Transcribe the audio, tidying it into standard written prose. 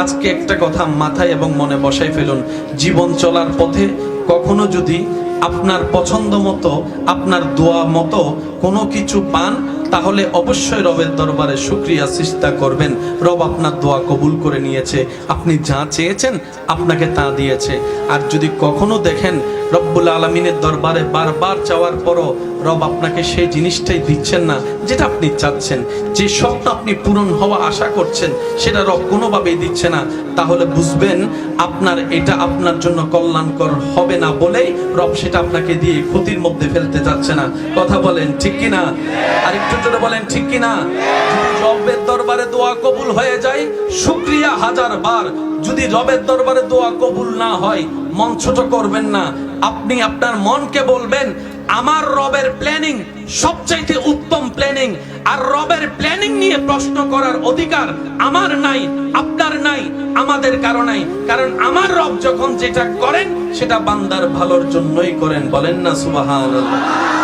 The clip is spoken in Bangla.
আজকে একটা কথা মাথায় এবং মনে বসাই ফেলুন, জীবন চলার পথে কখনো যদি আপনার পছন্দ মতো, আপনার দোয়া মতো কোনো কিছু পান, তাহলে অবশ্যই রবের দরবারে শুকরিয়া সিজদা করবেন। রব আপনার দোয়া কবুল করে নিয়েছে, আপনি যা চেয়েছেন আপনাকে তা দিয়েছে। আর যদি কখনো দেখেন রব্বুল আলামিনের দরবারে বারবার চাওয়ার পরও রব আপনাকে সেই জিনিসটাই দিচ্ছেন না যেটা আপনি চাচ্ছেন, যে স্বপ্ন আপনি পূরণ হওয়া আশা করছেন সেটা রব কোনোভাবেই দিচ্ছে না, তাহলে বুঝবেন আপনার এটা আপনার জন্য কল্যাণকর হবে না বলেই রব সেটা আপনাকে দিয়ে ক্ষতির মধ্যে ফেলতে যাচ্ছে না। কথা বলেন ঠিক কিনা? আর একটু জোরে বলেন ঠিক কিনা? যদি রবের দরবারে দোয়া কবুল হয়ে যায়, শুকরিয়া হাজার বার। যদি রবের দরবারে দোয়া কবুল না হয়, মন ছোট করবেন না। আপনি আপনার মনকে বলবেন, আমার রবের প্ল্যানিং সবচাইতে উত্তম প্ল্যানিং, আর রবের প্ল্যানিং নিয়ে প্রশ্ন করার অধিকার আমার নাই, আপনার নাই, আমাদের কারো নাই। কারণ আমার রব যখন যেটা করেন সেটা বান্দার ভালোর জন্যই করেন। বলেন না সুবহানাল্লাহ।